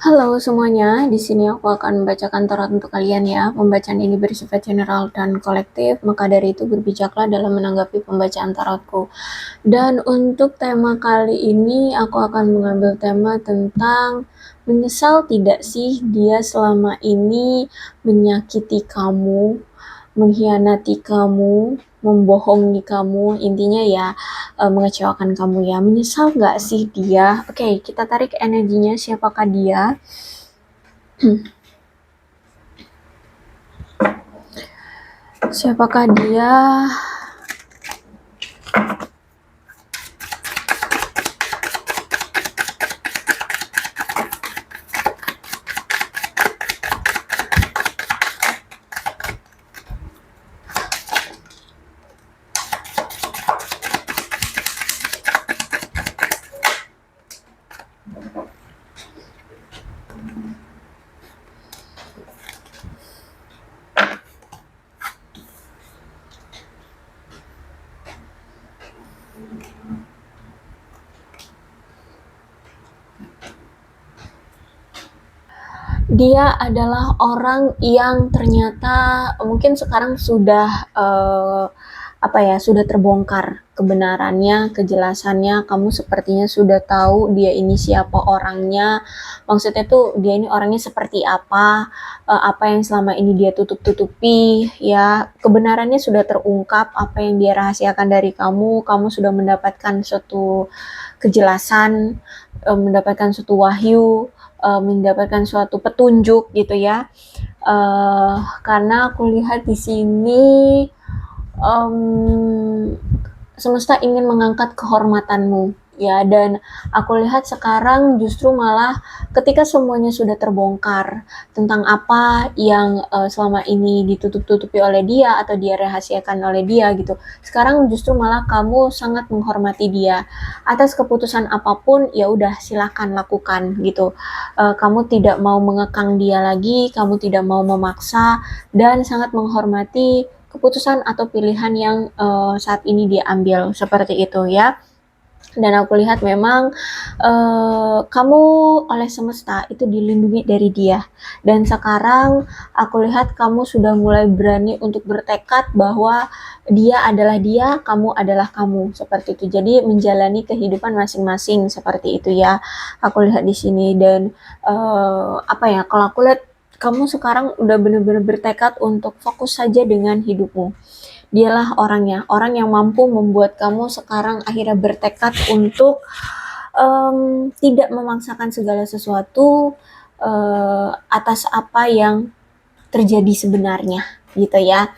Halo semuanya, di sini aku akan membacakan tarot untuk kalian ya. Pembacaan ini bersifat general dan kolektif, maka dari itu berbijaklah dalam menanggapi pembacaan tarotku. Dan untuk tema kali ini, aku akan mengambil tema tentang menyesal tidak sih dia selama ini menyakiti kamu, mengkhianati kamu, membohongi kamu, intinya ya mengecewakan kamu ya. Menyesal nggak sih dia? Oke, kita tarik energinya, siapakah dia? Siapakah dia? Dia adalah orang yang ternyata mungkin sekarang sudah sudah terbongkar kebenarannya, kejelasannya. Kamu sepertinya sudah tahu dia ini siapa orangnya. Maksudnya tuh dia ini orangnya seperti apa yang selama ini dia tutup-tutupi, ya. Kebenarannya sudah terungkap, apa yang dia rahasiakan dari kamu sudah mendapatkan suatu kejelasan, mendapatkan suatu wahyu, mendapatkan suatu petunjuk gitu ya. Karena aku lihat di sini um, semesta ingin mengangkat kehormatanmu ya, dan aku lihat sekarang justru malah ketika semuanya sudah terbongkar tentang apa yang selama ini ditutup-tutupi oleh dia atau dia rahasiakan oleh dia gitu, sekarang justru malah kamu sangat menghormati dia. Atas keputusan apapun ya udah silakan lakukan gitu. Kamu tidak mau mengekang dia lagi, kamu tidak mau memaksa, dan sangat menghormati keputusan atau pilihan yang saat ini dia ambil, seperti itu ya. Dan aku lihat memang kamu oleh semesta itu dilindungi dari dia, dan sekarang aku lihat kamu sudah mulai berani untuk bertekad bahwa dia adalah dia, kamu adalah kamu, seperti itu. Jadi menjalani kehidupan masing-masing, seperti itu ya. Aku lihat di sini, dan kalau aku lihat kamu sekarang udah benar-benar bertekad untuk fokus saja dengan hidupmu. Dialah orangnya, orang yang mampu membuat kamu sekarang akhirnya bertekad untuk tidak memaksakan segala sesuatu atas apa yang terjadi sebenarnya, gitu ya.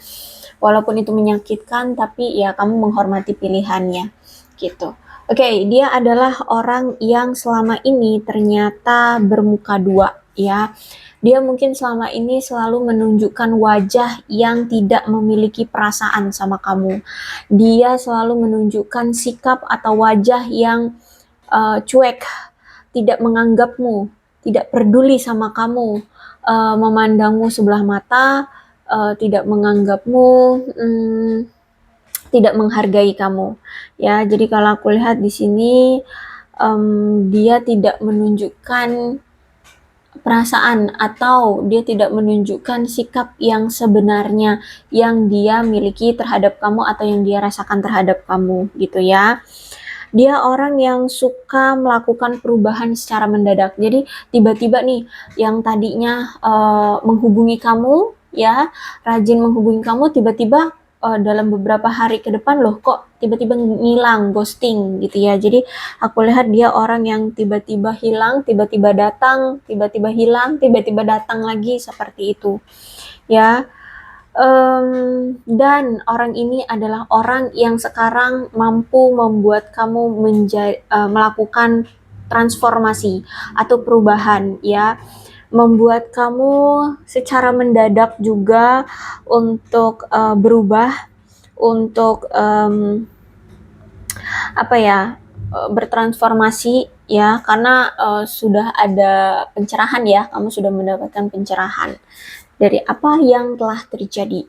Walaupun itu menyakitkan, tapi ya kamu menghormati pilihannya, gitu. Oke, dia adalah orang yang selama ini ternyata bermuka dua, ya. Dia mungkin selama ini selalu menunjukkan wajah yang tidak memiliki perasaan sama kamu. Dia selalu menunjukkan sikap atau wajah yang cuek, tidak menganggapmu, tidak peduli sama kamu, memandangmu sebelah mata, tidak menganggapmu, tidak menghargai kamu. Ya, jadi kalau aku lihat di sini dia tidak menunjukkan perasaan atau dia tidak menunjukkan sikap yang sebenarnya yang dia miliki terhadap kamu atau yang dia rasakan terhadap kamu, gitu ya. Dia orang yang suka melakukan perubahan secara mendadak. Jadi tiba-tiba nih yang tadinya menghubungi kamu ya, rajin menghubungi kamu, tiba-tiba dalam beberapa hari ke depan loh kok tiba-tiba ngilang, ghosting gitu ya. Jadi aku lihat dia orang yang tiba-tiba hilang, tiba-tiba datang, tiba-tiba hilang, tiba-tiba datang lagi, seperti itu ya. Dan orang ini adalah orang yang sekarang mampu membuat kamu melakukan transformasi atau perubahan ya, membuat kamu secara mendadak juga untuk berubah, untuk bertransformasi ya, karena sudah ada pencerahan ya, kamu sudah mendapatkan pencerahan dari apa yang telah terjadi.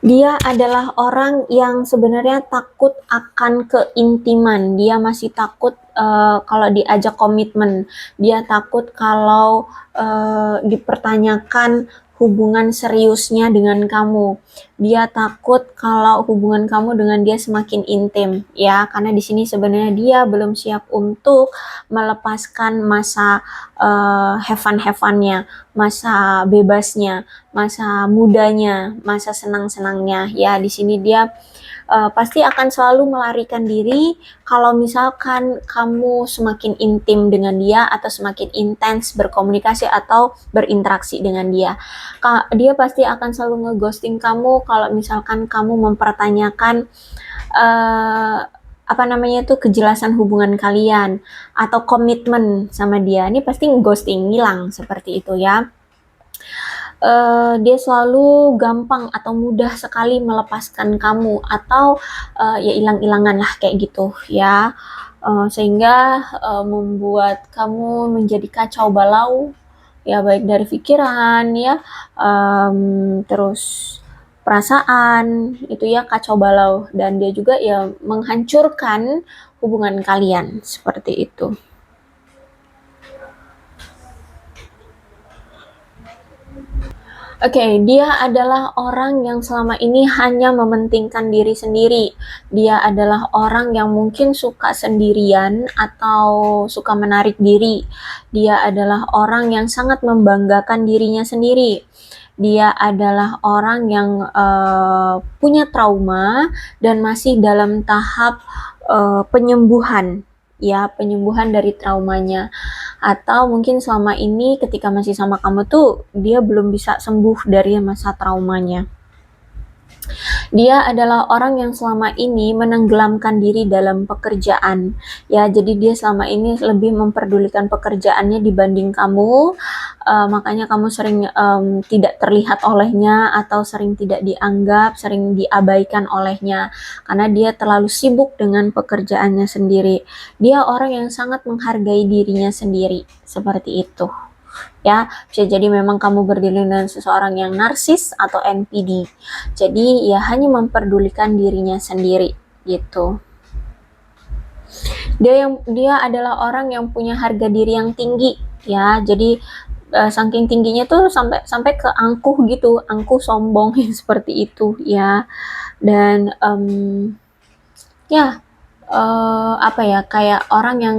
Dia adalah orang yang sebenarnya takut akan keintiman. Dia masih takut kalau diajak komitmen. Dia takut kalau dipertanyakan hubungan seriusnya dengan kamu. Dia takut kalau hubungan kamu dengan dia semakin intim, ya. Karena di sini sebenarnya dia belum siap untuk melepaskan masa have fun-nya, masa bebasnya, masa mudanya, masa senang-senangnya. Ya, di sini dia pasti akan selalu melarikan diri kalau misalkan kamu semakin intim dengan dia atau semakin intens berkomunikasi atau berinteraksi dengan dia. Dia pasti akan selalu ngeghosting kamu kalau misalkan kamu mempertanyakan apa namanya tuh kejelasan hubungan kalian atau komitmen sama dia. Ini pasti ghosting, hilang seperti itu ya. Dia selalu gampang atau mudah sekali melepaskan kamu atau ya hilang-hilangan lah kayak gitu ya. Sehingga membuat kamu menjadi kacau balau ya, baik dari pikiran ya, terus perasaan itu ya kacau balau, dan dia juga ya menghancurkan hubungan kalian seperti itu. Oke, dia adalah orang yang selama ini hanya mementingkan diri sendiri. Dia adalah orang yang mungkin suka sendirian atau suka menarik diri. Dia adalah orang yang sangat membanggakan dirinya sendiri. Dia adalah orang yang punya trauma dan masih dalam tahap penyembuhan, ya, penyembuhan dari traumanya. Atau mungkin selama ini ketika masih sama kamu tuh dia belum bisa sembuh dari masa traumanya. Dia adalah orang yang selama ini menenggelamkan diri dalam pekerjaan. Ya, jadi dia selama ini lebih memperdulikan pekerjaannya dibanding kamu. Makanya kamu sering tidak terlihat olehnya atau sering tidak dianggap, sering diabaikan olehnya karena dia terlalu sibuk dengan pekerjaannya sendiri. Dia orang yang sangat menghargai dirinya sendiri, seperti itu. Ya, bisa jadi memang kamu berdiri dengan seseorang yang narsis atau NPD. Jadi ya hanya memperdulikan dirinya sendiri gitu. Dia adalah orang yang punya harga diri yang tinggi ya. Jadi saking tingginya tuh sampai sampai ke angkuh gitu, angkuh sombong seperti itu ya. Dan ya apa ya, kayak orang yang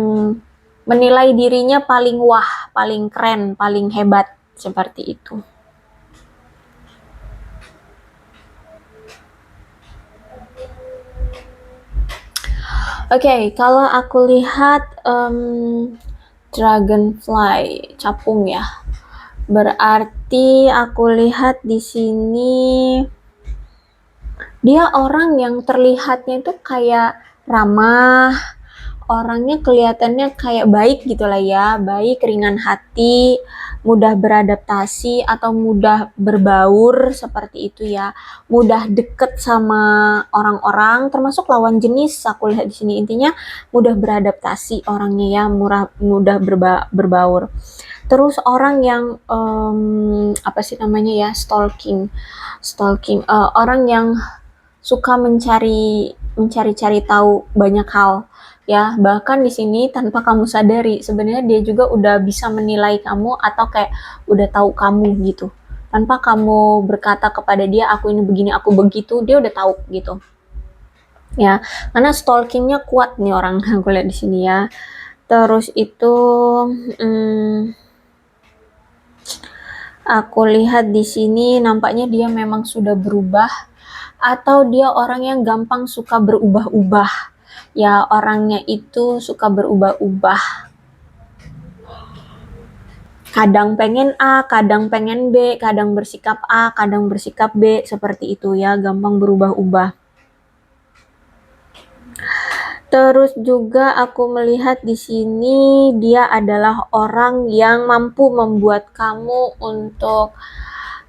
menilai dirinya paling wah, paling keren, paling hebat, seperti itu. Oke, kalau aku lihat dragonfly, capung ya. Berarti aku lihat di sini dia orang yang terlihatnya itu kayak ramah, orangnya kelihatannya kayak baik gitu lah ya, baik, ringan hati, mudah beradaptasi atau mudah berbaur seperti itu ya, mudah deket sama orang-orang, termasuk lawan jenis. Aku lihat di sini intinya mudah beradaptasi orangnya ya, mudah berbaur. Terus orang yang apa sih namanya ya, stalking, orang yang suka mencari tahu banyak hal ya, bahkan di sini tanpa kamu sadari sebenarnya dia juga udah bisa menilai kamu atau kayak udah tahu kamu gitu, tanpa kamu berkata kepada dia aku ini begini aku begitu, dia udah tahu gitu ya, karena stalkingnya kuat nih orang. Aku lihat di sini ya. Terus itu aku lihat di sini nampaknya dia memang sudah berubah atau dia orang yang gampang suka berubah-ubah. Ya, orangnya itu suka berubah-ubah. Kadang pengen A, kadang pengen B, kadang bersikap A, kadang bersikap B, seperti itu ya, gampang berubah-ubah. Terus juga aku melihat di sini dia adalah orang yang mampu membuat kamu untuk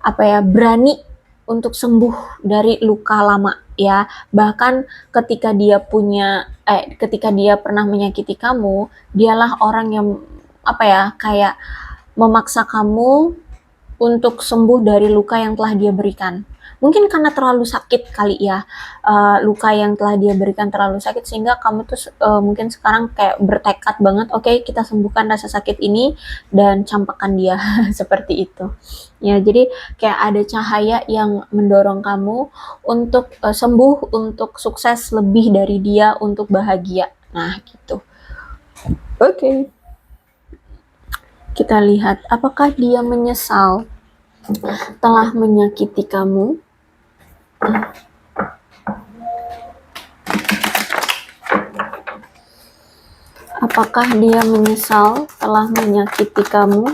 apa ya, berani untuk sembuh dari luka lama ya. Bahkan ketika dia pernah menyakiti kamu, dialah orang yang apa ya, kayak memaksa kamu untuk sembuh dari luka yang telah dia berikan. mungkin karena terlalu sakit kali ya, luka yang telah dia berikan terlalu sakit sehingga kamu tuh mungkin sekarang kayak bertekad banget, oke kita sembuhkan rasa sakit ini dan campakkan dia seperti itu. Ya, jadi kayak ada cahaya yang mendorong kamu untuk sembuh, untuk sukses lebih dari dia, untuk bahagia. Nah, gitu. Oke. Kita lihat apakah dia menyesal telah menyakiti kamu. Apakah dia menyesal telah menyakiti kamu?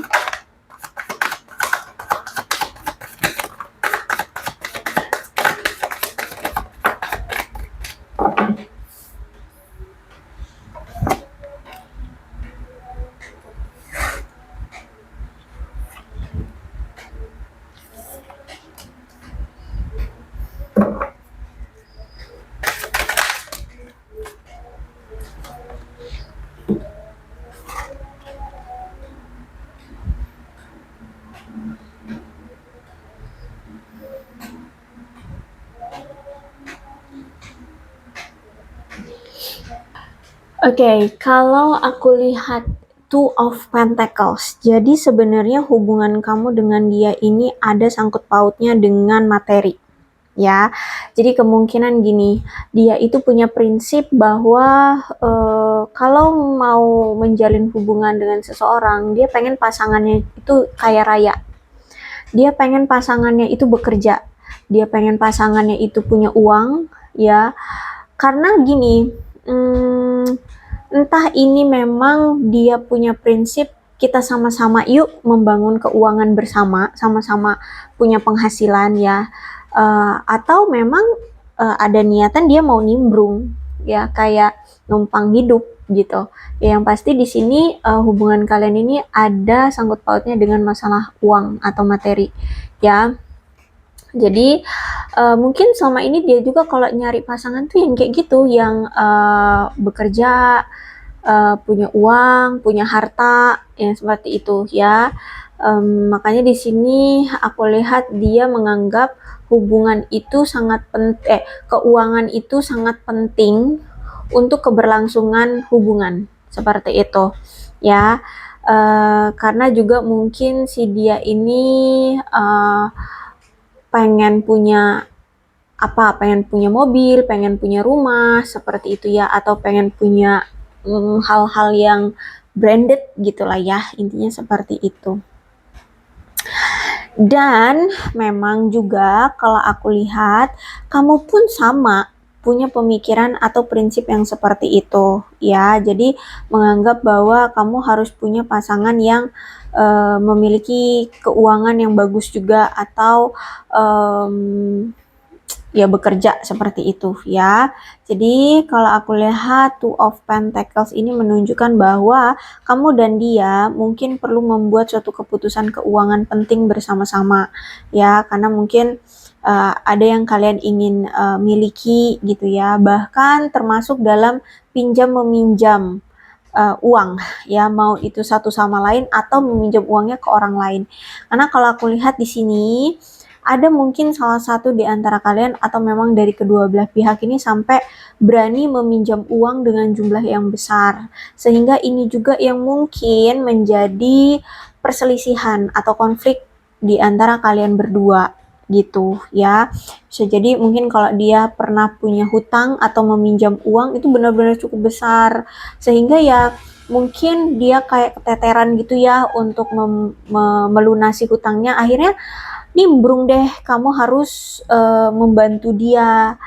Oke, kalau aku lihat Two of Pentacles, jadi sebenarnya hubungan kamu dengan dia ini ada sangkut pautnya dengan materi, ya. Jadi kemungkinan gini, dia itu punya prinsip bahwa kalau mau menjalin hubungan dengan seseorang, dia pengen pasangannya itu kaya raya. Dia pengen pasangannya itu bekerja. Dia pengen pasangannya itu punya uang, ya. Karena gini, entah ini memang dia punya prinsip kita sama-sama yuk membangun keuangan bersama, sama-sama punya penghasilan ya, atau memang ada niatan dia mau nimbrung ya, kayak numpang hidup gitu. Ya, yang pasti di sini hubungan kalian ini ada sangkut pautnya dengan masalah uang atau materi ya. Jadi mungkin selama ini dia juga kalau nyari pasangan tuh yang kayak gitu, yang bekerja, punya uang, punya harta, yang seperti itu ya. Makanya di sini aku lihat dia menganggap hubungan itu keuangan itu sangat penting untuk keberlangsungan hubungan, seperti itu ya. Karena juga mungkin si dia ini pengen punya mobil, pengen punya rumah, seperti itu ya, atau pengen punya hal-hal yang branded gitulah ya, intinya seperti itu. Dan memang juga kalau aku lihat kamu pun sama punya pemikiran atau prinsip yang seperti itu ya. Jadi menganggap bahwa kamu harus punya pasangan yang memiliki keuangan yang bagus juga, atau ya bekerja seperti itu ya. Jadi kalau aku lihat Two of Pentacles ini menunjukkan bahwa kamu dan dia mungkin perlu membuat suatu keputusan keuangan penting bersama-sama ya, karena mungkin ada yang kalian ingin miliki gitu ya, bahkan termasuk dalam pinjam meminjam uang ya, mau itu satu sama lain atau meminjam uangnya ke orang lain. Karena kalau aku lihat di sini ada mungkin salah satu di antara kalian atau memang dari kedua belah pihak ini sampai berani meminjam uang dengan jumlah yang besar, sehingga ini juga yang mungkin menjadi perselisihan atau konflik di antara kalian berdua gitu ya. Bisa jadi mungkin kalau dia pernah punya hutang atau meminjam uang itu benar-benar cukup besar, sehingga ya mungkin dia kayak keteteran gitu ya untuk melunasi hutangnya. Akhirnya nimbrung deh, kamu harus membantu dia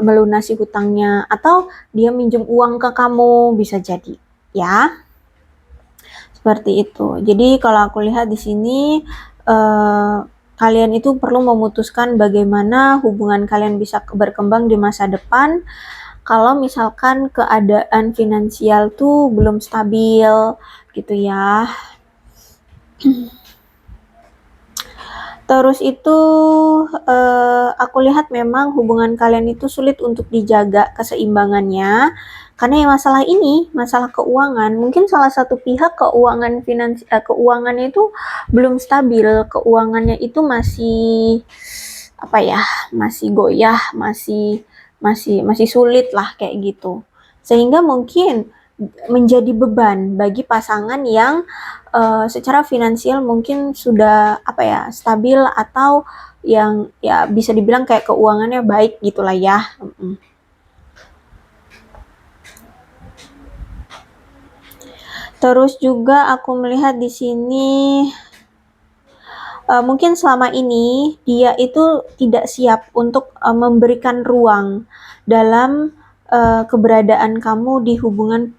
melunasi hutangnya, atau dia minjem uang ke kamu, bisa jadi ya, seperti itu. Jadi kalau aku lihat di sini kalian itu perlu memutuskan bagaimana hubungan kalian bisa berkembang di masa depan. Kalau misalkan keadaan finansial tuh belum stabil gitu ya. Terus itu aku lihat memang hubungan kalian itu sulit untuk dijaga keseimbangannya, karena yang masalah ini, masalah keuangan. Mungkin salah satu pihak keuangannya itu belum stabil, keuangannya itu masih apa ya, masih goyah, masih sulit lah kayak gitu. Sehingga mungkin menjadi beban bagi pasangan yang secara finansial mungkin sudah apa ya, stabil, atau yang ya bisa dibilang kayak keuangannya baik gitulah ya. Terus juga aku melihat di sini mungkin selama ini dia itu tidak siap untuk memberikan ruang dalam keberadaan kamu di hubungan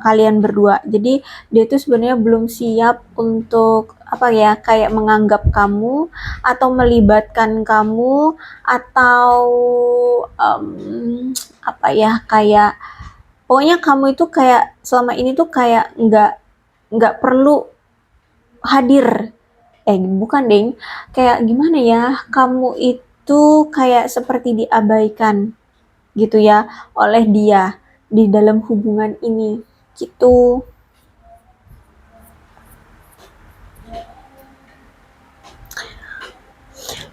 kalian berdua. Jadi dia itu sebenarnya belum siap untuk apa ya, kayak menganggap kamu atau melibatkan kamu, atau apa ya, kayak pokoknya kamu itu kayak selama ini tuh kayak nggak perlu hadir. Bukan deng, kayak gimana ya, kamu itu kayak seperti diabaikan gitu ya oleh dia di dalam hubungan ini gitu.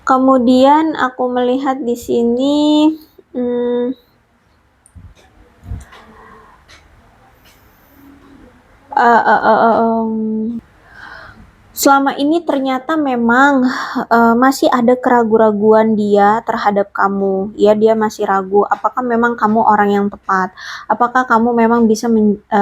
Kemudian aku melihat di sini hmm, uh, uh, uh, uh, um, selama ini ternyata memang masih ada keraguan-raguan dia terhadap kamu. Ya, dia masih ragu apakah memang kamu orang yang tepat. Apakah kamu memang bisa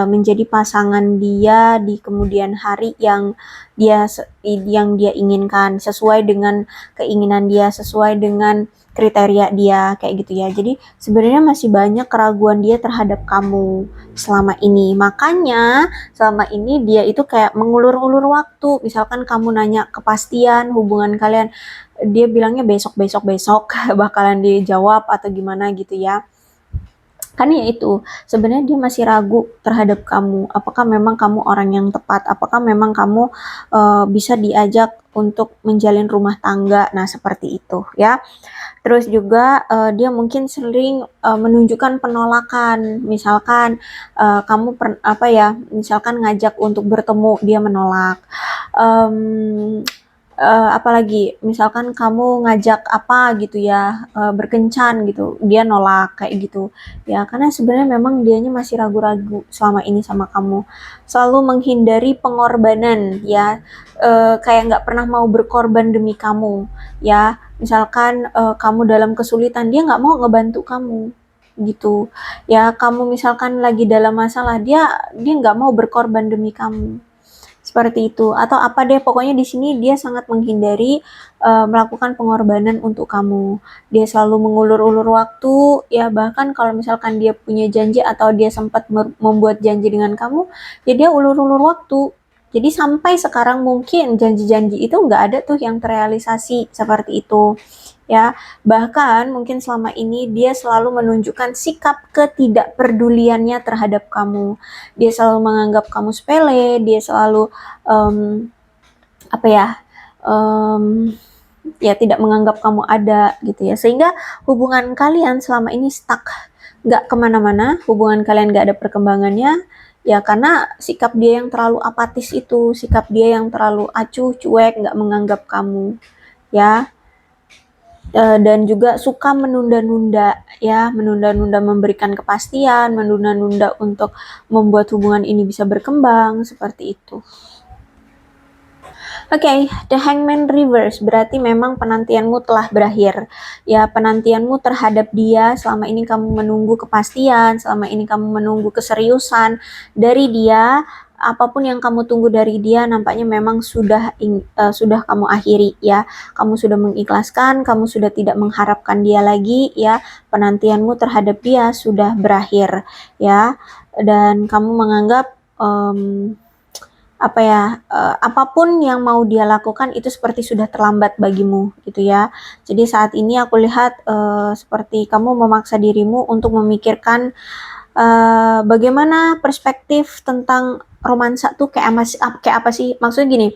menjadi pasangan dia di kemudian hari yang dia inginkan, sesuai dengan keinginan dia, sesuai dengan kriteria dia kayak gitu ya. Jadi sebenarnya masih banyak keraguan dia terhadap kamu selama ini. Makanya selama ini dia itu kayak mengulur-ulur waktu. Misalkan kamu nanya kepastian hubungan kalian, dia bilangnya besok bakalan dijawab atau gimana gitu ya. Kan ya itu, sebenarnya dia masih ragu terhadap kamu. Apakah memang kamu orang yang tepat? Apakah memang kamu bisa diajak untuk menjalin rumah tangga? Nah, seperti itu ya. Terus juga dia mungkin sering menunjukkan penolakan. Misalkan kamu apa ya, misalkan ngajak untuk bertemu, dia menolak. Um, Apalagi misalkan kamu ngajak apa gitu ya, berkencan gitu, dia nolak kayak gitu. Ya, karena sebenarnya memang dianya masih ragu-ragu selama ini sama kamu. Selalu menghindari pengorbanan ya, kayak nggak pernah mau berkorban demi kamu ya. Misalkan kamu dalam kesulitan, dia nggak mau ngebantu kamu gitu ya. Kamu misalkan lagi dalam masalah, dia nggak mau berkorban demi kamu, seperti itu. Atau apa deh, pokoknya di sini dia sangat menghindari melakukan pengorbanan untuk kamu. Dia selalu mengulur-ulur waktu ya, bahkan kalau misalkan dia punya janji atau dia sempat membuat janji dengan kamu, ya dia ulur-ulur waktu. Jadi sampai sekarang mungkin janji-janji itu nggak ada tuh yang terrealisasi seperti itu ya. Bahkan mungkin selama ini dia selalu menunjukkan sikap ketidakpeduliannya terhadap kamu. Dia selalu menganggap kamu sepele, dia selalu um, apa ya, um, ya tidak menganggap kamu ada gitu ya. Sehingga hubungan kalian selama ini stuck, nggak kemana-mana, hubungan kalian nggak ada perkembangannya. Ya karena sikap dia yang terlalu apatis itu, sikap dia yang terlalu acuh, cuek, nggak menganggap kamu ya. Dan juga suka menunda-nunda ya, menunda-nunda memberikan kepastian, menunda-nunda untuk membuat hubungan ini bisa berkembang, seperti itu. Oke, the hangman reverse berarti memang penantianmu telah berakhir. Ya, penantianmu terhadap dia, selama ini kamu menunggu kepastian, selama ini kamu menunggu keseriusan dari dia. Apapun yang kamu tunggu dari dia nampaknya memang sudah kamu akhiri ya. Kamu sudah mengikhlaskan, kamu sudah tidak mengharapkan dia lagi ya. Penantianmu terhadap dia sudah berakhir ya. Dan kamu menganggap apa ya, apapun yang mau dia lakukan itu seperti sudah terlambat bagimu gitu ya. Jadi saat ini aku lihat seperti kamu memaksa dirimu untuk memikirkan bagaimana perspektif tentang romansa tuh kayak apa sih? Maksudnya gini,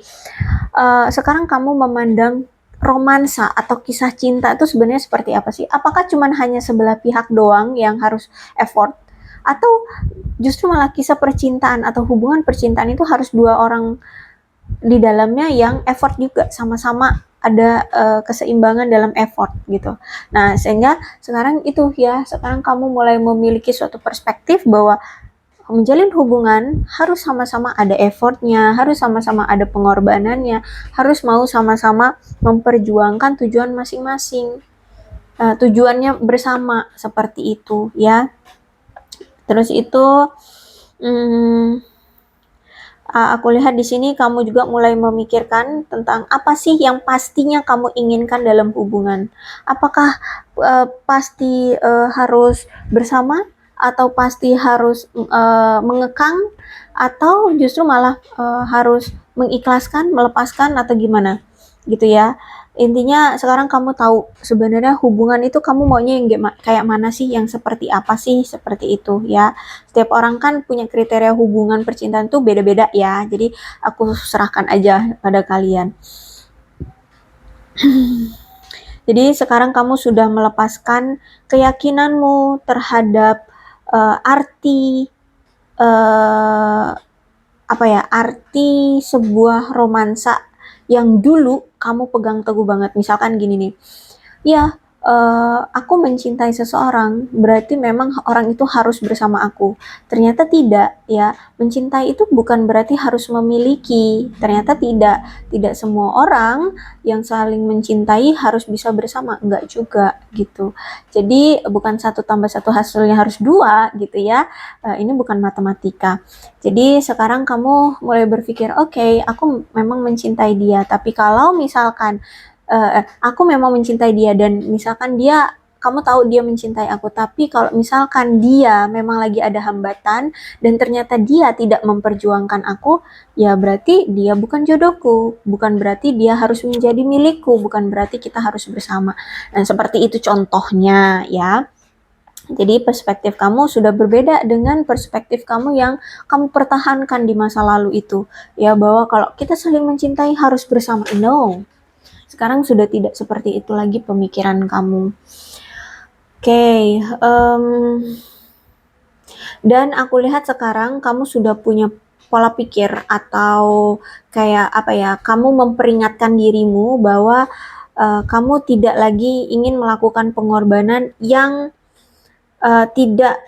sekarang kamu memandang romansa atau kisah cinta itu sebenarnya seperti apa sih? Apakah cuman hanya sebelah pihak doang yang harus effort, atau justru malah kisah percintaan atau hubungan percintaan itu harus dua orang di dalamnya yang effort juga, sama-sama ada keseimbangan dalam effort gitu. Nah, sehingga sekarang itu ya, sekarang kamu mulai memiliki suatu perspektif bahwa menjalin hubungan harus sama-sama ada effortnya, harus sama-sama ada pengorbanannya, harus mau sama-sama memperjuangkan tujuan masing-masing. Tujuannya bersama seperti itu ya. Terus itu aku lihat di sini kamu juga mulai memikirkan tentang apa sih yang pastinya kamu inginkan dalam hubungan. Apakah pasti harus bersama atau pasti harus mengekang atau justru malah harus mengikhlaskan, melepaskan atau gimana gitu ya. Intinya sekarang kamu tahu sebenarnya hubungan itu kamu maunya yang kayak mana sih, yang seperti apa sih, seperti itu ya. Setiap orang kan punya kriteria hubungan percintaan tuh beda-beda ya. Jadi aku serahkan aja pada kalian. Jadi sekarang kamu sudah melepaskan keyakinanmu terhadap arti arti sebuah romansa yang dulu kamu pegang teguh banget. Misalkan gini nih, ya aku mencintai seseorang, berarti memang orang itu harus bersama aku. Ternyata tidak ya, mencintai itu bukan berarti harus memiliki. Ternyata tidak. Tidak semua orang yang saling mencintai harus bisa bersama, enggak juga gitu. Jadi bukan 1 tambah 1 hasilnya harus 2 gitu ya. Ini bukan matematika. Jadi sekarang kamu mulai berpikir, oke, aku memang mencintai dia, tapi kalau misalkan aku memang mencintai dia dan misalkan kamu tahu dia mencintai aku, tapi kalau misalkan dia memang lagi ada hambatan dan ternyata dia tidak memperjuangkan aku, ya berarti dia bukan jodohku, bukan berarti dia harus menjadi milikku, bukan berarti kita harus bersama. Dan seperti itu contohnya ya. Jadi perspektif kamu sudah berbeda dengan perspektif kamu yang kamu pertahankan di masa lalu itu. Ya, bahwa kalau kita saling mencintai harus bersama. No. Sekarang sudah tidak seperti itu lagi pemikiran kamu. Oke, dan aku lihat sekarang kamu sudah punya pola pikir atau kayak apa ya, kamu memperingatkan dirimu bahwa kamu tidak lagi ingin melakukan pengorbanan yang tidak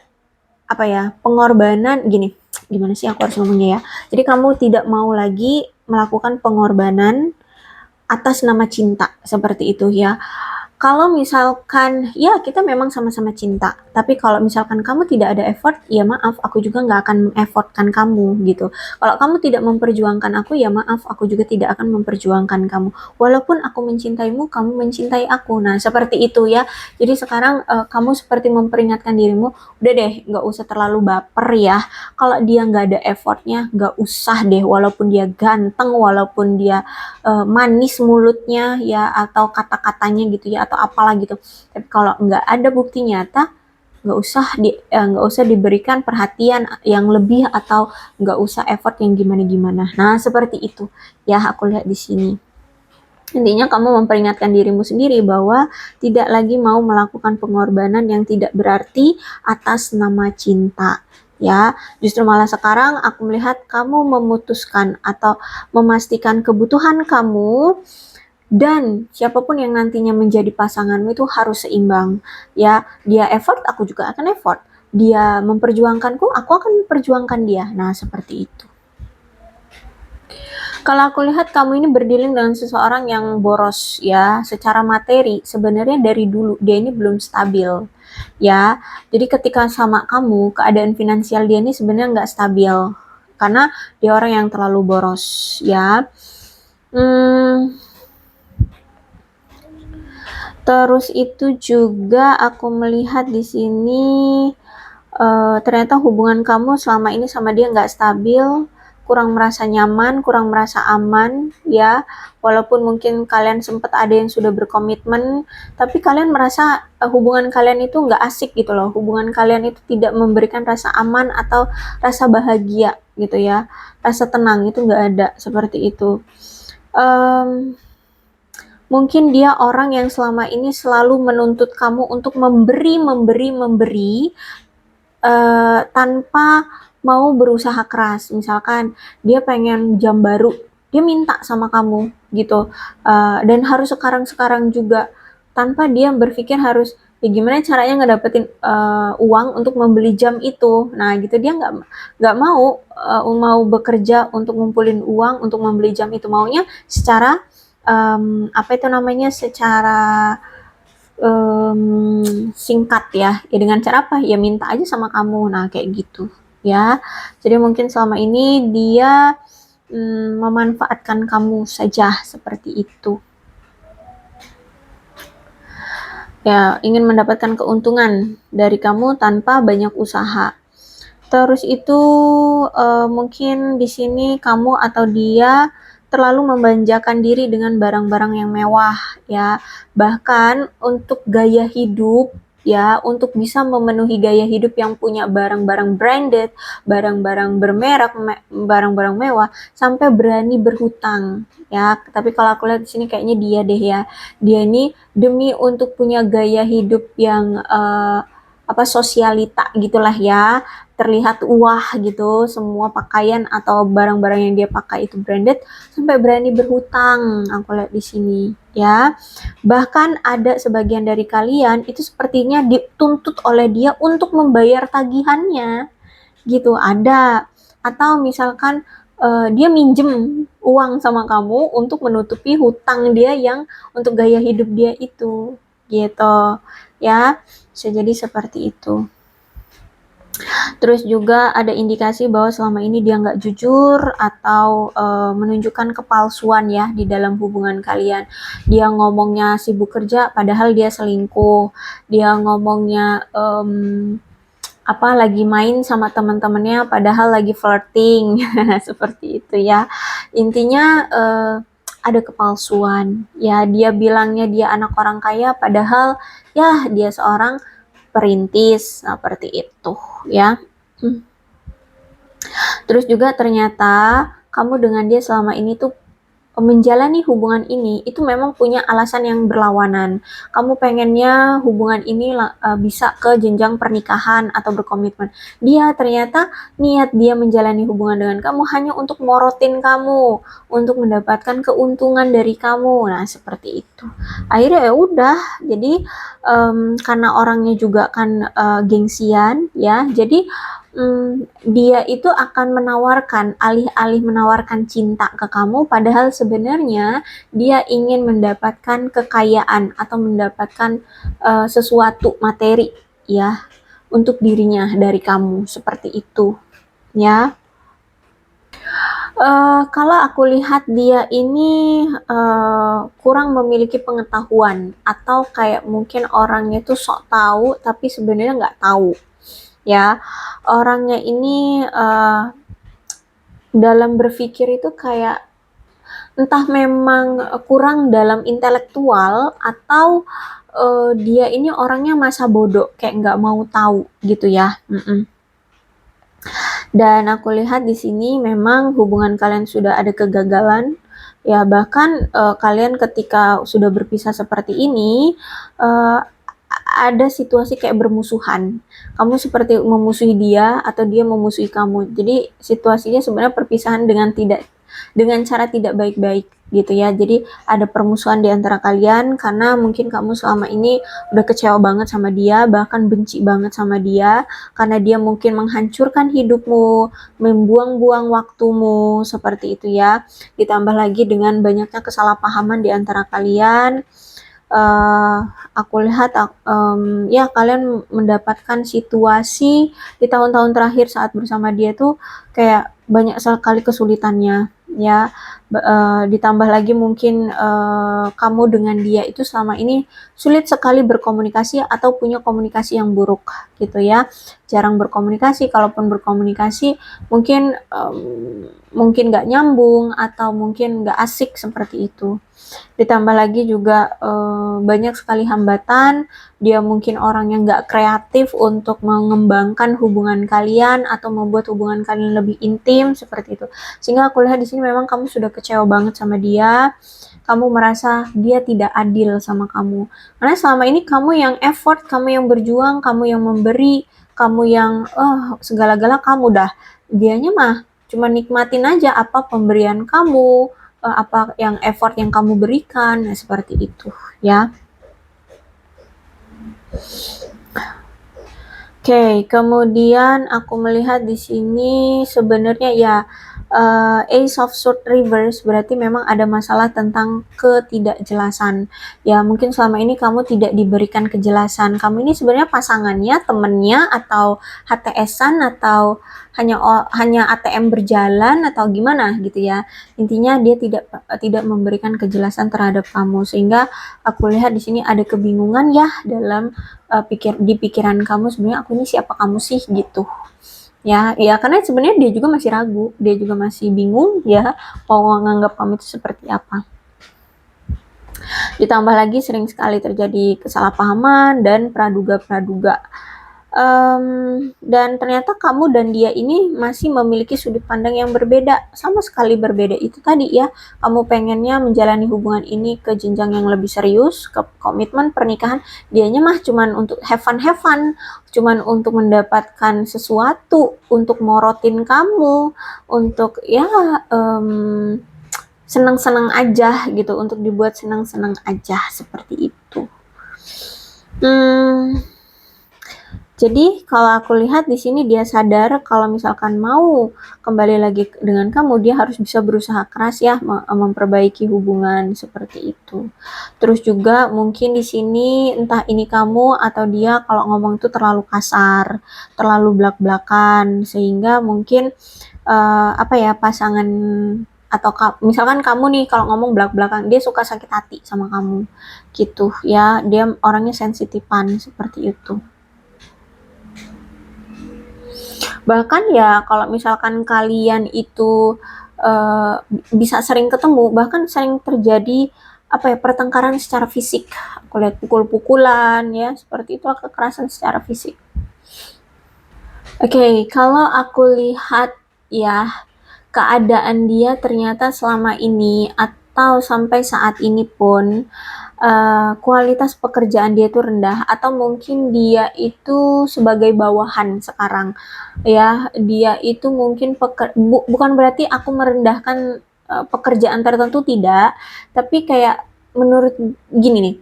pengorbanan gimana sih aku harus ngomongnya ya. Jadi kamu tidak mau lagi melakukan pengorbanan atas nama cinta seperti itu ya. Kalau misalkan ya kita memang sama-sama cinta, tapi kalau misalkan kamu tidak ada effort, ya maaf, aku juga nggak akan effortkan kamu gitu. Kalau kamu tidak memperjuangkan aku, ya maaf, aku juga tidak akan memperjuangkan kamu. Walaupun aku mencintaimu, kamu mencintai aku. Nah seperti itu ya. Jadi sekarang kamu seperti memperingatkan dirimu, udah deh, nggak usah terlalu baper ya. Kalau dia nggak ada effortnya, nggak usah deh. Walaupun dia ganteng, walaupun dia manis mulutnya ya, atau kata-katanya gitu ya, atau apalah gitu. Tapi kalau nggak ada bukti nyata, nggak usah diberikan perhatian yang lebih atau nggak usah effort yang gimana-gimana. Nah seperti itu ya, aku lihat di sini. Intinya kamu memperingatkan dirimu sendiri bahwa tidak lagi mau melakukan pengorbanan yang tidak berarti atas nama cinta. Ya, justru malah sekarang aku melihat kamu memutuskan atau memastikan kebutuhan kamu dan siapapun yang nantinya menjadi pasanganmu itu harus seimbang. Ya, dia effort, aku juga akan effort. Dia memperjuangkanku, aku akan memperjuangkan dia. Nah, seperti itu. Kalau aku lihat kamu ini berdealing dengan seseorang yang boros ya, secara materi sebenarnya dari dulu dia ini belum stabil ya. Jadi ketika sama kamu, keadaan finansial dia ini sebenarnya nggak stabil karena dia orang yang terlalu boros ya. Terus itu juga aku melihat di sini ternyata hubungan kamu selama ini sama dia nggak stabil, kurang merasa nyaman, kurang merasa aman ya. Walaupun mungkin kalian sempat ada yang sudah berkomitmen, tapi kalian merasa hubungan kalian itu nggak asik gitu loh. Hubungan kalian itu tidak memberikan rasa aman atau rasa bahagia gitu ya. Rasa tenang itu nggak ada seperti itu. Mungkin dia orang yang selama ini selalu menuntut kamu untuk memberi tanpa mau berusaha keras. Misalkan dia pengen jam baru dia minta sama kamu gitu, dan harus sekarang-sekarang juga, tanpa dia berpikir harus, ya gimana caranya ngedapetin uang untuk membeli jam itu. Nah gitu, dia nggak mau mau bekerja untuk ngumpulin uang untuk membeli jam itu, maunya secara apa itu namanya, secara singkat ya, ya dengan cara apa? Ya minta aja sama kamu. Nah kayak gitu ya. Jadi mungkin selama ini dia memanfaatkan kamu saja seperti itu. Ya, ingin mendapatkan keuntungan dari kamu tanpa banyak usaha. Terus itu mungkin di sini kamu atau dia terlalu memanjakan diri dengan barang-barang yang mewah ya. Bahkan untuk gaya hidup ya, untuk bisa memenuhi gaya hidup yang punya barang-barang branded, barang-barang bermerek, barang-barang mewah, sampai berani berhutang ya. Tapi kalau aku lihat di sini kayaknya dia deh ya. Dia ini demi untuk punya gaya hidup yang apa, sosialita gitulah ya, terlihat wah gitu, semua pakaian atau barang-barang yang dia pakai itu branded, sampai berani berhutang aku lihat di sini ya. Bahkan ada sebagian dari kalian itu sepertinya dituntut oleh dia untuk membayar tagihannya gitu, ada. Atau misalkan dia minjem uang sama kamu untuk menutupi hutang dia yang untuk gaya hidup dia itu gitu ya, bisa jadi seperti itu. Terus juga ada indikasi bahwa selama ini dia nggak jujur atau menunjukkan kepalsuan ya di dalam hubungan kalian. Dia ngomongnya sibuk kerja, padahal dia selingkuh. Dia ngomongnya apa, lagi main sama teman-temannya, padahal lagi flirting, seperti itu ya. Intinya ada kepalsuan. Ya, dia bilangnya dia anak orang kaya, padahal ya dia seorang perintis, seperti itu ya. Terus juga ternyata kamu dengan dia selama ini tuh menjalani hubungan ini itu memang punya alasan yang berlawanan. Kamu pengennya hubungan ini bisa ke jenjang pernikahan atau berkomitmen. Dia ternyata niat dia menjalani hubungan dengan kamu hanya untuk morotin kamu, untuk mendapatkan keuntungan dari kamu. Nah, seperti itu. Akhirnya ya udah. Jadi karena orangnya juga kan gengsian ya. Jadi dia itu akan menawarkan, alih-alih menawarkan cinta ke kamu, padahal sebenarnya dia ingin mendapatkan kekayaan atau mendapatkan sesuatu materi ya untuk dirinya dari kamu, seperti itu ya. Kalau aku lihat dia ini kurang memiliki pengetahuan, atau kayak mungkin orangnya tuh sok tahu tapi sebenarnya nggak tahu ya. Orangnya ini dalam berpikir itu kayak entah memang kurang dalam intelektual, atau dia ini orangnya masa bodoh, kayak nggak mau tahu gitu ya. Dan aku lihat di sini memang hubungan kalian sudah ada kegagalan ya, bahkan kalian ketika sudah berpisah seperti ini ada situasi kayak bermusuhan. Kamu seperti memusuhi dia atau dia memusuhi kamu. Jadi situasinya sebenarnya perpisahan dengan cara tidak baik-baik gitu ya. Jadi ada permusuhan di antara kalian karena mungkin kamu selama ini udah kecewa banget sama dia, bahkan benci banget sama dia karena dia mungkin menghancurkan hidupmu, membuang-buang waktumu, seperti itu ya. Ditambah lagi dengan banyaknya kesalahpahaman di antara kalian. Aku lihat ya kalian mendapatkan situasi di tahun-tahun terakhir saat bersama dia tuh kayak banyak sekali kesulitannya ya. Ditambah lagi mungkin kamu dengan dia itu selama ini sulit sekali berkomunikasi atau punya komunikasi yang buruk gitu ya. Jarang berkomunikasi, kalaupun berkomunikasi mungkin mungkin nggak nyambung atau mungkin nggak asik seperti itu. Ditambah lagi juga banyak sekali hambatan, dia mungkin orang yang nggak kreatif untuk mengembangkan hubungan kalian atau membuat hubungan kalian lebih intim, seperti itu. Sehingga aku lihat di sini memang kamu sudah kecewa banget sama dia, kamu merasa dia tidak adil sama kamu. Karena selama ini kamu yang effort, kamu yang berjuang, kamu yang memberi, kamu yang segala-gala kamu dah. Dianya mah cuma nikmatin aja apa pemberian kamu, apa yang effort yang kamu berikan, nah seperti itu ya. Oke, kemudian aku melihat di sini sebenarnya ya Ace of Swords reverse berarti memang ada masalah tentang ketidakjelasan. Ya, mungkin selama ini kamu tidak diberikan kejelasan. Kamu ini sebenarnya pasangannya, temennya, atau HTS-an, atau hanya ATM berjalan atau gimana gitu ya. Intinya dia tidak memberikan kejelasan terhadap kamu, sehingga aku lihat di sini ada kebingungan ya dalam di pikiran kamu, sebenarnya aku ini siapa kamu sih gitu ya. Ya karena sebenarnya dia juga masih ragu, dia juga masih bingung ya mau menganggap kamu itu seperti apa. Ditambah lagi sering sekali terjadi kesalahpahaman dan praduga-praduga. Dan ternyata kamu dan dia ini masih memiliki sudut pandang yang berbeda, sama sekali berbeda. Itu tadi ya, kamu pengennya menjalani hubungan ini ke jenjang yang lebih serius, ke komitmen pernikahan. Dianya mah cuman untuk have fun, cuman untuk mendapatkan sesuatu, untuk morotin kamu, untuk ya senang-senang aja gitu, untuk dibuat senang-senang aja seperti itu. Jadi kalau aku lihat di sini dia sadar kalau misalkan mau kembali lagi dengan kamu, dia harus bisa berusaha keras ya memperbaiki hubungan seperti itu. Terus juga mungkin di sini entah ini kamu atau dia kalau ngomong itu terlalu kasar, terlalu blak-blakan, sehingga mungkin apa ya, pasangan atau misalkan kamu nih kalau ngomong blak-blakan, dia suka sakit hati sama kamu gitu ya. Dia orangnya sensitifan seperti itu. Bahkan ya kalau misalkan kalian itu bisa sering ketemu, bahkan sering terjadi apa ya, pertengkaran secara fisik. Aku lihat pukul-pukulan ya, seperti itu, kekerasan secara fisik. Oke, kalau aku lihat ya, keadaan dia ternyata selama ini atau sampai saat ini pun kualitas pekerjaan dia itu rendah, atau mungkin dia itu sebagai bawahan sekarang ya. Dia itu mungkin bukan berarti aku merendahkan pekerjaan tertentu, tidak, tapi kayak menurut gini nih,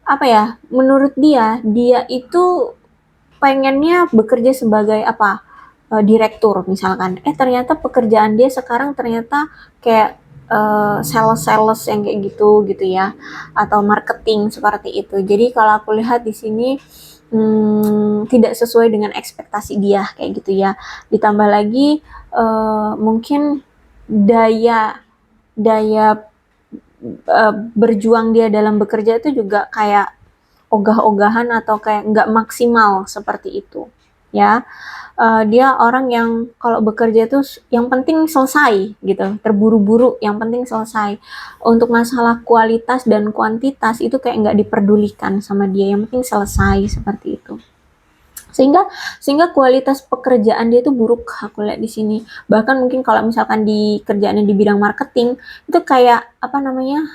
apa ya, menurut dia itu pengennya bekerja sebagai apa, direktur misalkan, ternyata pekerjaan dia sekarang ternyata kayak sales yang kayak gitu ya, atau marketing seperti itu. Jadi kalau aku lihat di sini tidak sesuai dengan ekspektasi dia kayak gitu ya. Ditambah lagi mungkin daya daya berjuang dia dalam bekerja itu juga kayak ogah-ogahan atau kayak nggak maksimal seperti itu ya. Dia orang yang kalau bekerja itu yang penting selesai gitu, terburu-buru, yang penting selesai. Untuk masalah kualitas dan kuantitas itu kayak nggak diperdulikan sama dia, yang penting selesai seperti itu. Sehingga kualitas pekerjaan dia itu buruk, aku lihat di sini. Bahkan mungkin kalau misalkan di kerjaannya di bidang marketing itu kayak apa namanya,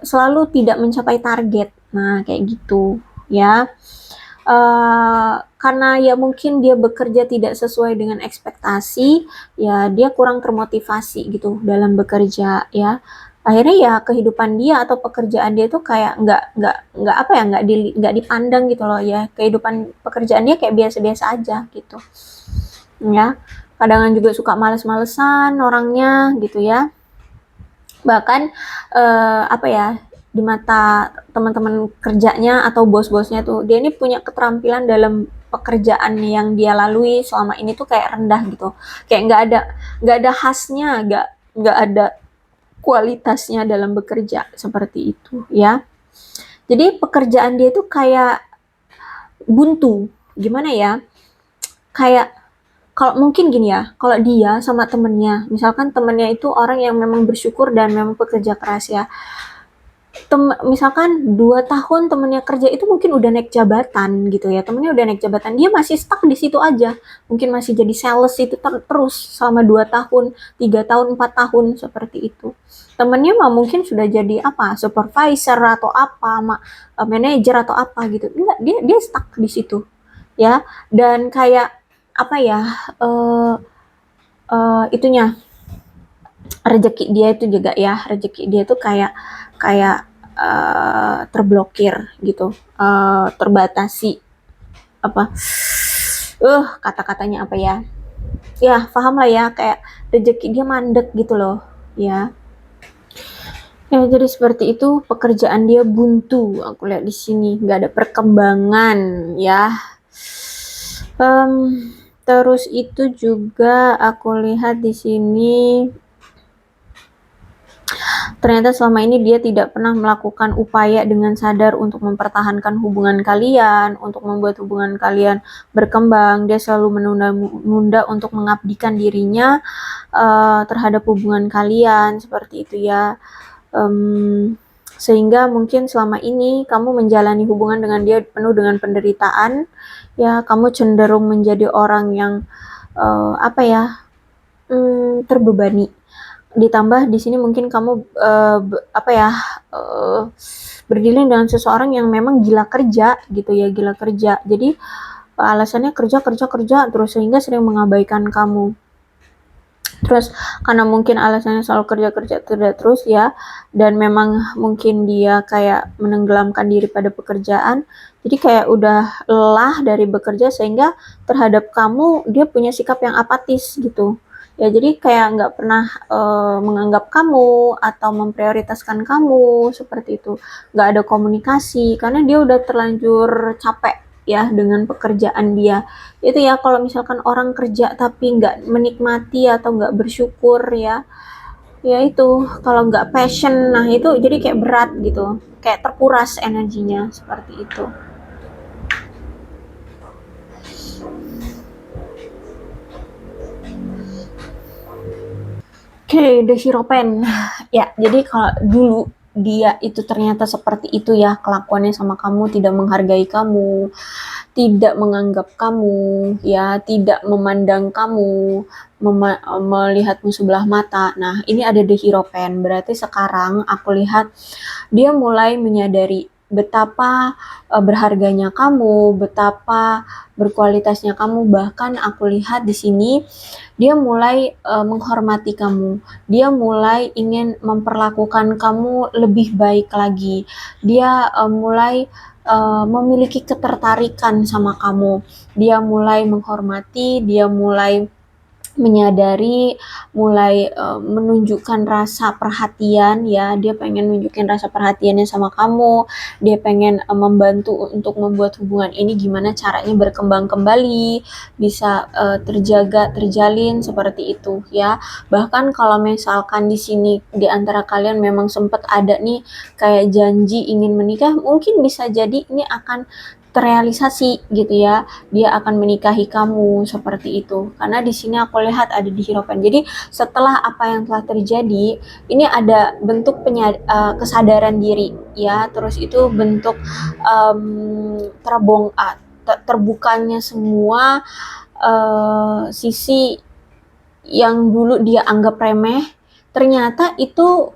selalu tidak mencapai target. Nah kayak gitu ya. Karena ya mungkin dia bekerja tidak sesuai dengan ekspektasi, ya dia kurang termotivasi gitu dalam bekerja ya. Akhirnya ya kehidupan dia atau pekerjaan dia tuh kayak nggak apa ya, nggak dipandang gitu loh ya. Kehidupan pekerjaan dia kayak biasa-biasa aja gitu ya. Kadang juga suka males-malesan orangnya gitu ya. Bahkan apa ya, di mata teman-teman kerjanya atau bos-bosnya tuh, dia ini punya keterampilan dalam pekerjaan yang dia lalui selama ini tuh kayak rendah gitu, kayak nggak ada khasnya, nggak ada kualitasnya dalam bekerja seperti itu ya. Jadi pekerjaan dia tuh kayak buntu, gimana ya, kayak kalau mungkin gini ya, kalau dia sama temennya, misalkan temennya itu orang yang memang bersyukur dan memang pekerja keras ya, misalkan 2 tahun temennya kerja itu mungkin udah naik jabatan gitu ya, temennya udah naik jabatan, dia masih stuck di situ aja, mungkin masih jadi sales itu terus selama 2 tahun, 3 tahun, 4 tahun seperti itu. Temennya mah mungkin sudah jadi apa, supervisor atau apa, manajer atau apa gitu. Enggak, dia stuck di situ ya. Dan kayak apa ya, itunya rezeki dia itu juga ya, rezeki dia tuh kayak kayak terblokir gitu, terbatasi, apa, kata-katanya apa ya, ya paham lah ya, kayak rezeki dia mandek gitu loh ya. Ya, jadi seperti itu, pekerjaan dia buntu. Aku lihat di sini nggak ada perkembangan ya. Terus itu juga aku lihat di sini ternyata selama ini dia tidak pernah melakukan upaya dengan sadar untuk mempertahankan hubungan kalian, untuk membuat hubungan kalian berkembang. Dia selalu menunda untuk mengabdikan dirinya terhadap hubungan kalian, seperti itu ya. Sehingga mungkin selama ini kamu menjalani hubungan dengan dia penuh dengan penderitaan, ya kamu cenderung menjadi orang yang apa ya, terbebani. Ditambah di sini mungkin kamu apa ya, berdiri dengan seseorang yang memang gila kerja gitu ya, gila kerja. Jadi alasannya kerja kerja kerja terus, sehingga sering mengabaikan kamu. Terus karena mungkin alasannya selalu kerja-kerja terus ya, dan memang mungkin dia kayak menenggelamkan diri pada pekerjaan, jadi kayak udah lelah dari bekerja, sehingga terhadap kamu dia punya sikap yang apatis gitu. Ya jadi kayak nggak pernah menganggap kamu atau memprioritaskan kamu, seperti itu. Nggak ada komunikasi karena dia udah terlanjur capek ya dengan pekerjaan dia. Itu ya, kalau misalkan orang kerja tapi nggak menikmati atau nggak bersyukur ya, ya itu kalau nggak passion, nah itu jadi kayak berat gitu, kayak terkuras energinya, seperti itu. Oke, The Hero Pen. Ya, jadi kalau dulu dia itu ternyata seperti itu ya kelakuannya sama kamu, tidak menghargai kamu, tidak menganggap kamu, ya, tidak memandang kamu, melihatmu sebelah mata. Nah, ini ada The Hero Pen. Berarti sekarang aku lihat dia mulai menyadari betapa berharganya kamu, betapa berkualitasnya kamu. Bahkan aku lihat di sini dia mulai menghormati kamu. Dia mulai ingin memperlakukan kamu lebih baik lagi. Dia mulai memiliki ketertarikan sama kamu. Dia mulai menghormati, dia mulai menyadari, mulai menunjukkan rasa perhatian ya, dia pengen nunjukin rasa perhatiannya sama kamu, dia pengen membantu untuk membuat hubungan ini gimana caranya berkembang kembali, bisa terjaga, terjalin, seperti itu ya. Bahkan kalau misalkan di sini di antara kalian memang sempat ada nih kayak janji ingin menikah, mungkin bisa jadi ini akan terrealisasi gitu ya, dia akan menikahi kamu, seperti itu. Karena di sini aku lihat ada dihiraukan. Jadi setelah apa yang telah terjadi, ini ada bentuk kesadaran diri ya, terus itu bentuk terbukanya semua sisi yang dulu dia anggap remeh, ternyata itu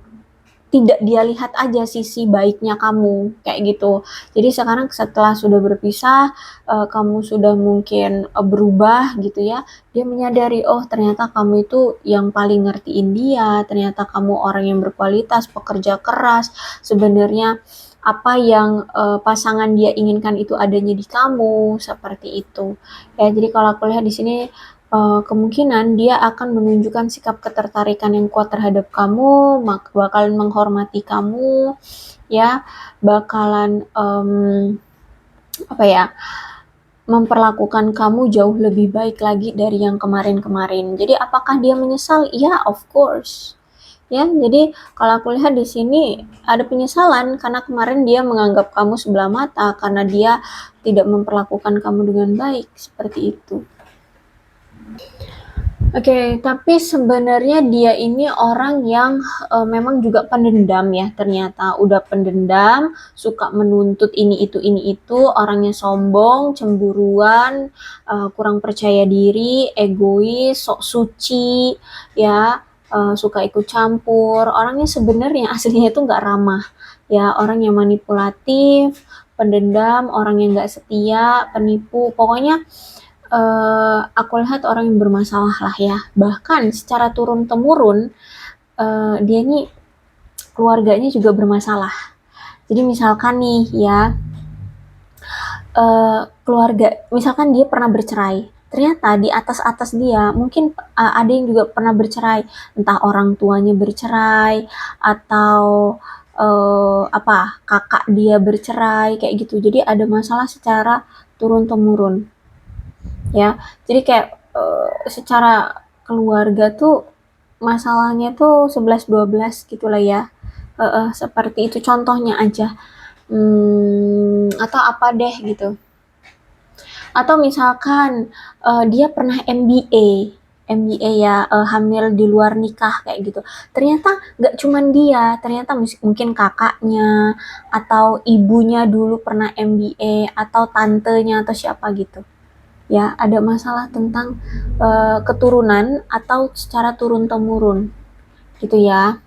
tidak dia lihat aja sisi baiknya kamu, kayak gitu. Jadi sekarang setelah sudah berpisah, kamu sudah mungkin berubah gitu ya, dia menyadari, oh ternyata kamu itu yang paling ngertiin dia, ternyata kamu orang yang berkualitas, pekerja keras, sebenarnya apa yang pasangan dia inginkan itu adanya di kamu, seperti itu. Ya, jadi kalau aku lihat di sini kemungkinan dia akan menunjukkan sikap ketertarikan yang kuat terhadap kamu, bakalan menghormati kamu, ya, bakalan apa ya, memperlakukan kamu jauh lebih baik lagi dari yang kemarin-kemarin. Jadi apakah dia menyesal? Ya, of course. Ya, jadi kalau aku lihat di sini ada penyesalan karena kemarin dia menganggap kamu sebelah mata, karena dia tidak memperlakukan kamu dengan baik, seperti itu. Oke, tapi sebenarnya dia ini orang yang memang juga pendendam ya, ternyata udah pendendam, suka menuntut ini itu, orangnya sombong, cemburuan, kurang percaya diri, egois, sok suci, ya, suka ikut campur. Orangnya sebenarnya aslinya itu nggak ramah, ya, orang yang manipulatif, pendendam, orang yang nggak setia, penipu, pokoknya aku lihat orang yang bermasalah lah ya. Bahkan secara turun-temurun dia nih keluarganya juga bermasalah. Jadi misalkan nih ya, keluarga, misalkan dia pernah bercerai, ternyata di atas-atas dia mungkin ada yang juga pernah bercerai, entah orang tuanya bercerai atau apa kakak dia bercerai kayak gitu. Jadi ada masalah secara turun temurun ya. Jadi kayak secara keluarga tuh masalahnya tuh 11-12 gitulah ya. Seperti itu contohnya aja. Atau apa deh gitu. Atau misalkan dia pernah MBA ya, hamil di luar nikah kayak gitu. Ternyata nggak cuman dia, ternyata mungkin kakaknya atau ibunya dulu pernah MBA atau tantenya atau siapa gitu. Ya, ada masalah tentang keturunan atau secara turun temurun gitu ya.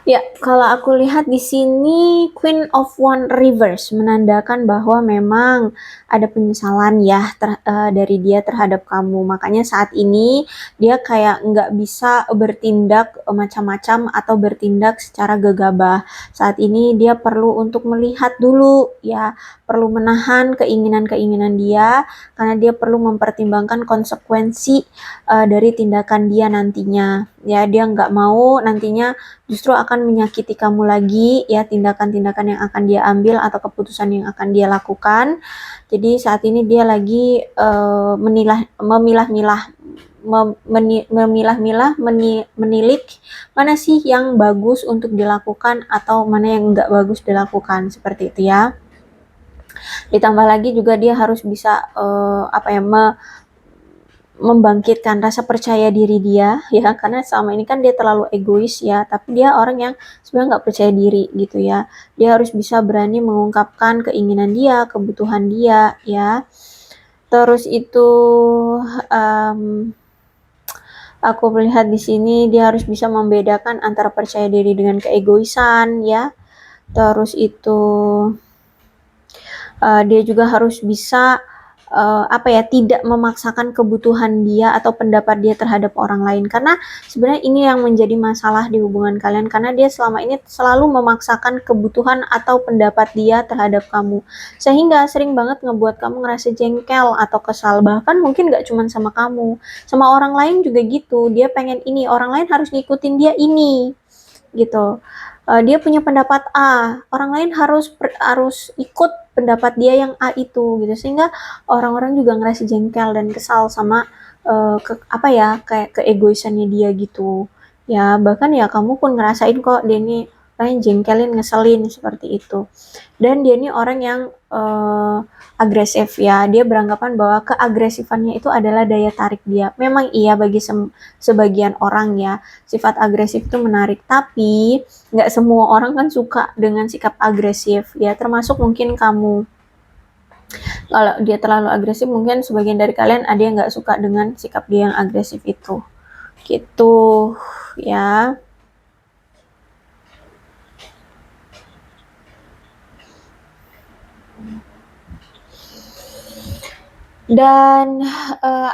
Ya, kalau aku lihat di sini Queen of One reverse menandakan bahwa memang ada penyesalan ya dari dia terhadap kamu. Makanya saat ini dia kayak nggak bisa bertindak macam-macam atau bertindak secara gegabah. Saat ini dia perlu untuk melihat dulu ya, perlu menahan keinginan-keinginan dia karena dia perlu mempertimbangkan konsekuensi dari tindakan dia nantinya. Ya, dia nggak mau nantinya justru akan menyakiti kamu lagi ya, tindakan-tindakan yang akan dia ambil atau keputusan yang akan dia lakukan. Jadi saat ini dia lagi memilah-milah menilik mana sih yang bagus untuk dilakukan atau mana yang enggak bagus dilakukan, seperti itu ya. Ditambah lagi juga dia harus bisa membangkitkan rasa percaya diri dia ya, karena selama ini kan dia terlalu egois ya, tapi dia orang yang sebenarnya nggak percaya diri gitu ya. Dia harus bisa berani mengungkapkan keinginan dia, kebutuhan dia ya. Terus itu aku melihat di sini dia harus bisa membedakan antara percaya diri dengan keegoisan ya. Terus itu dia juga harus bisa tidak memaksakan kebutuhan dia atau pendapat dia terhadap orang lain, karena sebenarnya ini yang menjadi masalah di hubungan kalian, karena dia selama ini selalu memaksakan kebutuhan atau pendapat dia terhadap kamu, sehingga sering banget ngebuat kamu ngerasa jengkel atau kesal. Bahkan mungkin gak cuma sama kamu, sama orang lain juga gitu. Dia pengen ini, orang lain harus ngikutin dia ini gitu. Dia punya pendapat A, orang lain harus ikut pendapat dia yang A itu gitu, sehingga orang-orang juga ngerasa jengkel dan kesal sama kayak keegoisannya dia gitu ya. Bahkan ya kamu pun ngerasain kok dia ini kayak jengkelin, ngeselin seperti itu. Dan dia ini orang yang agresif ya, dia beranggapan bahwa keagresifannya itu adalah daya tarik dia. Memang iya bagi sebagian orang ya, sifat agresif itu menarik, tapi nggak semua orang kan suka dengan sikap agresif ya, termasuk mungkin kamu. Kalau dia terlalu agresif, mungkin sebagian dari kalian ada yang nggak suka dengan sikap dia yang agresif itu gitu ya. Dan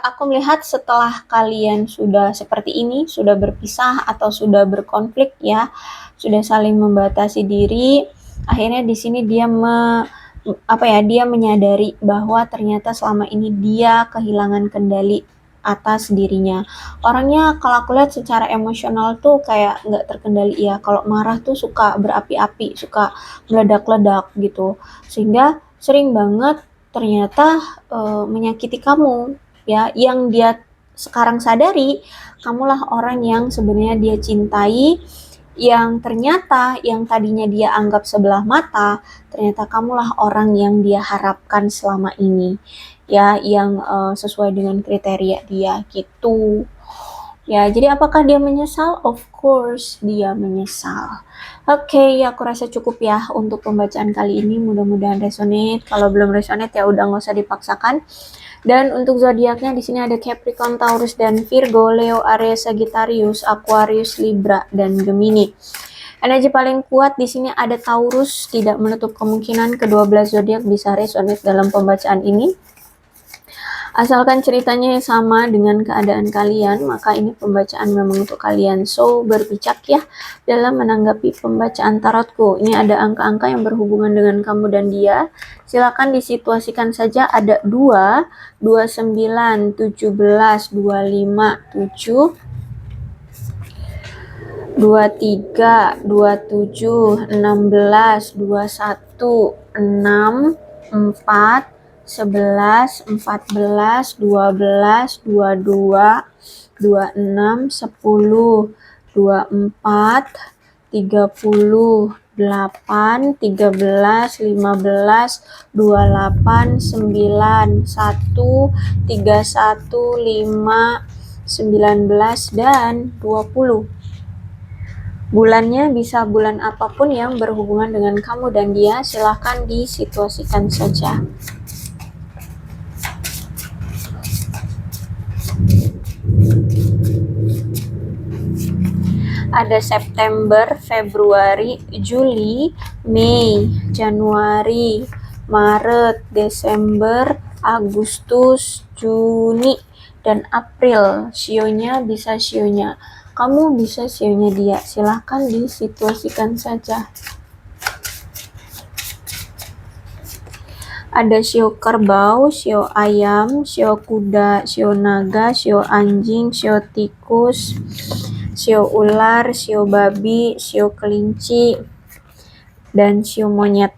aku melihat setelah kalian sudah seperti ini, sudah berpisah atau sudah berkonflik ya, sudah saling membatasi diri, akhirnya di sini dia dia menyadari bahwa ternyata selama ini dia kehilangan kendali atas dirinya. Orangnya kalau aku lihat secara emosional tuh kayak nggak terkendali ya. Kalau marah tuh suka berapi-api, suka meledak-ledak gitu. Sehingga sering banget ternyata menyakiti kamu ya. Yang dia sekarang sadari, kamulah orang yang sebenarnya dia cintai, yang ternyata yang tadinya dia anggap sebelah mata, ternyata kamulah orang yang dia harapkan selama ini ya, yang sesuai dengan kriteria dia gitu ya. Jadi apakah dia menyesal? Of course dia menyesal. Oke, aku rasa cukup ya untuk pembacaan kali ini, mudah-mudahan resonate. Kalau belum resonate ya udah nggak usah dipaksakan. Dan untuk zodiaknya di sini ada Capricorn, Taurus, dan Virgo, Leo, Aries, Sagittarius, Aquarius, Libra, dan Gemini. Energi paling kuat di sini ada Taurus, tidak menutup kemungkinan kedua belas zodiak bisa resonate dalam pembacaan ini. Asalkan ceritanya sama dengan keadaan kalian, maka ini pembacaan memang untuk kalian. So, berbijak ya dalam menanggapi pembacaan tarotku. Ini ada angka-angka yang berhubungan dengan kamu dan dia. Silakan disituasikan saja, ada 2, 29, 17, 25, 7, 23, 27, 16, 21, 6, 4, 11, 14, 12, 22, 26, 10, 24, 30, 8, 13, 15, 28, 9, 1, 31, 5, 19, dan 20. Bulannya bisa bulan apapun yang berhubungan dengan kamu dan dia, silahkan disituasikan saja. Ada September, Februari, Juli, Mei, Januari, Maret, Desember, Agustus, Juni, dan April. Sionya bisa sionya kamu, bisa sionya dia. Silahkan disituasikan saja. Ada sio kerbau, sio ayam, sio kuda, sio naga, sio anjing, sio tikus, sio ular, sio babi, sio kelinci, dan sio monyet.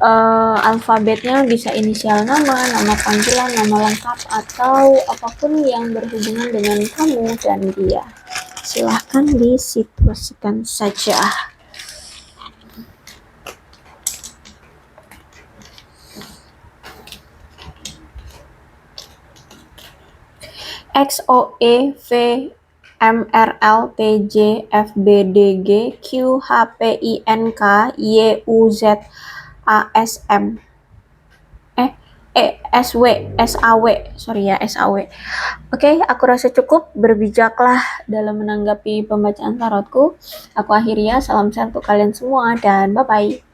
Alfabetnya bisa inisial nama, nama panggilan, nama lengkap, atau apapun yang berhubungan dengan kamu dan dia. Silahkan disituasikan saja. X, O, E, V, M, R, L, T, J, F, B, D, G, Q, H, P, I, N, K, Y, U, Z, A, S, M. S, W, S, A, W. Sorry ya, S, A, W. Oke, aku rasa cukup. Berbijaklah dalam menanggapi pembacaan tarotku. Aku akhiri ya. Salam sehat untuk kalian semua dan bye-bye.